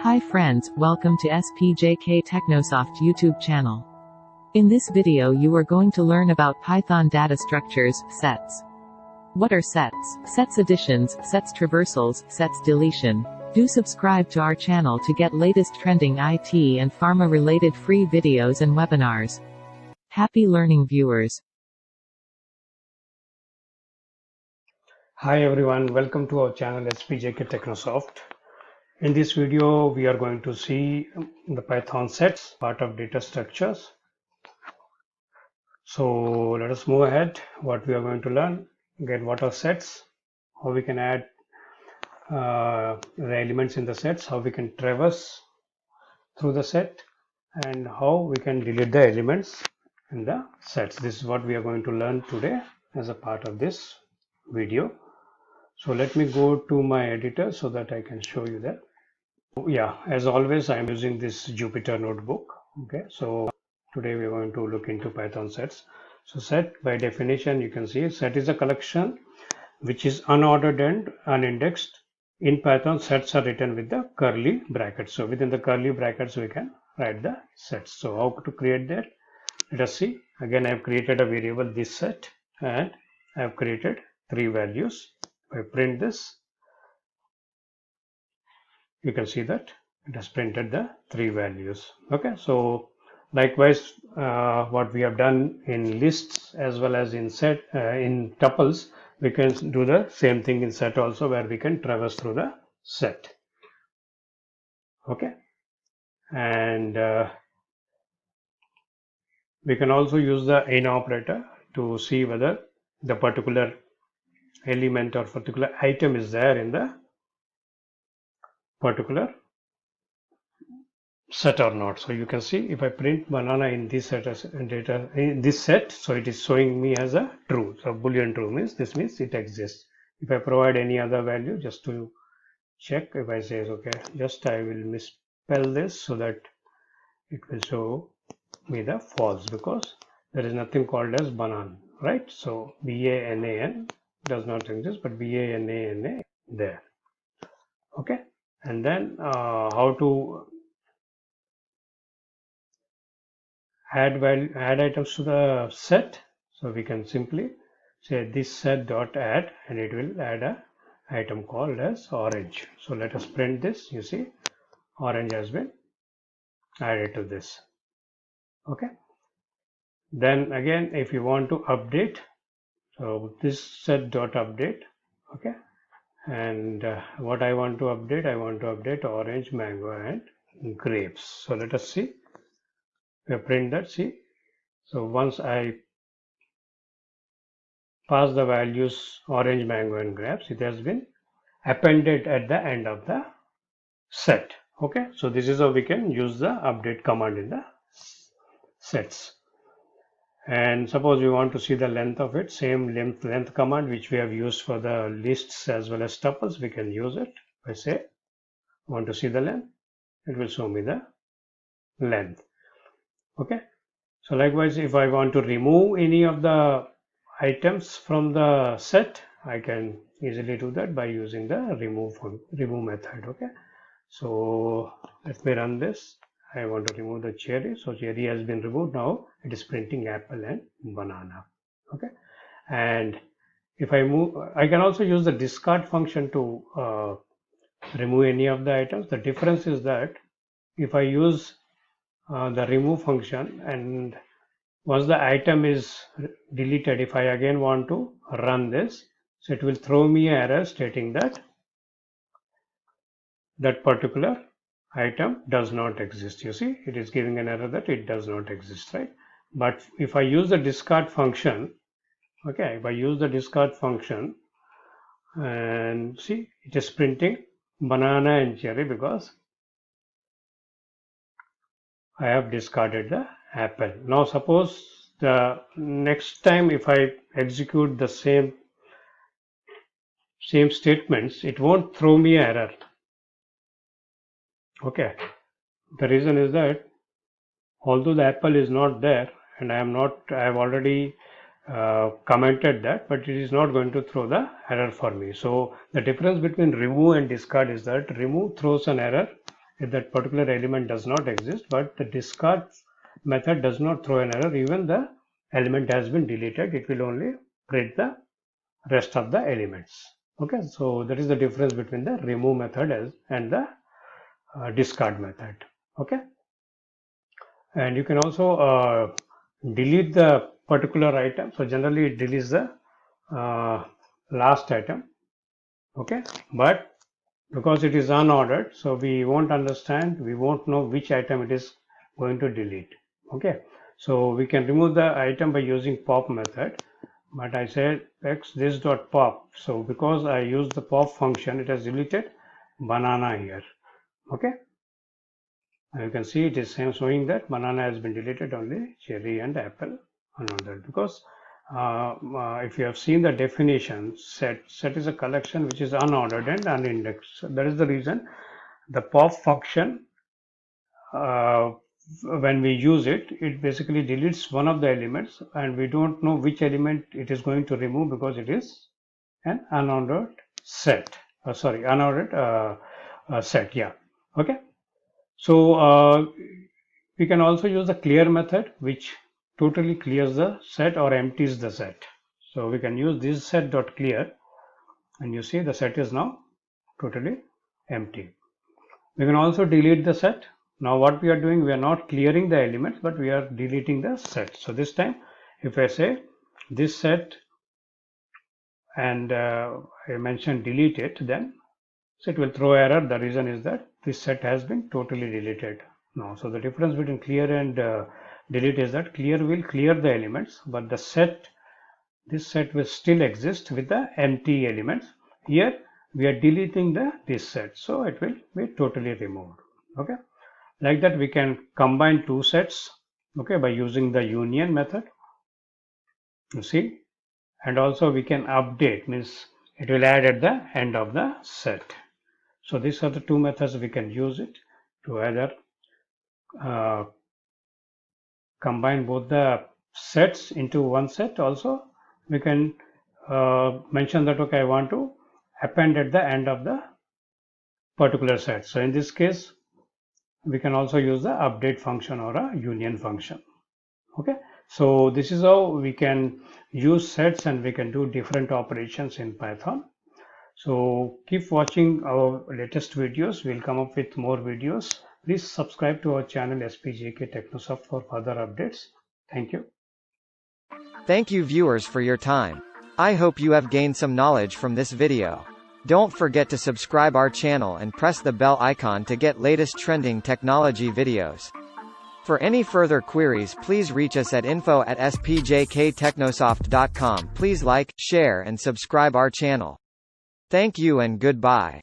Hi friends, welcome to SPJK Technosoft YouTube channel. In this video you are going to learn about Python data structures, sets. What are sets? Sets additions, sets traversals, sets deletion. Do subscribe to our channel to get latest trending IT and pharma related free videos and webinars. Happy learning viewers. Hi everyone, welcome to our channel SPJK Technosoft. In this video, we are going to see the Python sets, part of data structures. So let us move ahead. What we are going to learn, again, what are sets, how we can add the elements in the sets, how we can traverse through the set, and how we can delete the elements in the sets. This is what we are going to learn today as a part of this video. So let me go to my editor so that I can show you that. Yeah, as always, I'm using this Jupyter notebook. Okay, so today we're going to look into Python sets. So set, by definition, you can see set is a collection which is unordered and unindexed. In Python, sets are written with the curly brackets. So within the curly brackets, we can write the sets. So how to create that? Let us see. Again, I've created a variable this set and I've created three values. If I print this, you can see that it has printed the three values. Okay, so likewise, what we have done in lists as well as in set in tuples, we can do the same thing in set also, where we can traverse through the set. Okay, and we can also use the in operator to see whether the particular element or particular item is there in the particular set or not. So you can see if I print banana in this set as data in this set, so it is showing me as a true. So boolean true means this means it exists. If I provide any other value just to check, if I say okay, just I will misspell this so that it will show me the false, because there is nothing called as banana, right? So BANAN does not exist, but BANANA there. Okay, and then how to add items to the set. So we can simply say this set dot add, and it will add a item called as orange. So let us print this. You see orange has been added to this. Okay, then again, if you want to update, so this set dot update. Okay, and what I want to update orange, mango and grapes. So let us see. We print that. See, so once I pass the values orange, mango and grapes, it has been appended at the end of the set. Okay, so this is how we can use the update command in the sets. And suppose we want to see the length of it, same length command which we have used for the lists as well as tuples, we can use it. If I say want to see the length, it will show me the length. Okay, so likewise, if I want to remove any of the items from the set, I can easily do that by using the remove method. Okay, so let me run this. I want to remove the cherry, so cherry has been removed. Now it is printing apple and banana. Okay, and if I move, I can also use the discard function to remove any of the items. The difference is that if I use the remove function, and once the item is deleted, if I again want to run this, so it will throw me an error stating that that particular item does not exist. You see, it is giving an error that it does not exist, right? But if I use the discard function, okay, if I use the discard function, and see, it is printing banana and cherry because I have discarded the apple. Now suppose the next time if I execute the same statements, it won't throw me an error. Okay, the reason is that although the apple is not there, and I have already commented that, but it is not going to throw the error for me. So the difference between remove and discard is that remove throws an error if that particular element does not exist, but the discard method does not throw an error even the element has been deleted. It will only print the rest of the elements. Okay, so that is the difference between the remove method and the discard method. Okay, and you can also delete the particular item. So generally it deletes the last item. Okay, but because it is unordered, so we won't understand, we won't know which item it is going to delete. Okay, so we can remove the item by using pop method, but I said x this dot pop. So because I used the pop function, it has deleted banana here. Okay, and you can see it is showing that banana has been deleted, only cherry and apple unordered. Because if you have seen the definition, set is a collection which is unordered and unindexed. So that is the reason the pop function, when we use it, it basically deletes one of the elements and we don't know which element it is going to remove because it is an unordered set. Unordered set. Yeah. Okay. So we can also use the clear method, which totally clears the set or empties the set. So we can use this set dot clear, and you see the set is now totally empty. We can also delete the set. Now what we are doing, we are not clearing the elements, but we are deleting the set. So this time if I say this set and I mention delete it, then so it will throw error. The reason is that this set has been totally deleted now. So the difference between clear and delete is that clear will clear the elements, but the set, this set will still exist with the empty elements. Here we are deleting this set, so it will be totally removed. Okay, like that we can combine two sets, okay, by using the union method, you see, and also we can update, means it will add at the end of the set. So these are the two methods we can use it to either combine both the sets into one set. Also we can mention that, okay, I want to append at the end of the particular set. So in this case we can also use the update function or a union function. Okay, so this is how we can use sets and we can do different operations in Python. So keep watching our latest videos. We'll come up with more videos. Please subscribe to our channel SPJK Technosoft for further updates. Thank you. Thank you viewers for your time. I hope you have gained some knowledge from this video. Don't forget to subscribe our channel and press the bell icon to get latest trending technology videos. For any further queries, please reach us at info@spjktechnosoft.com. Please like, share and subscribe our channel. Thank you and goodbye.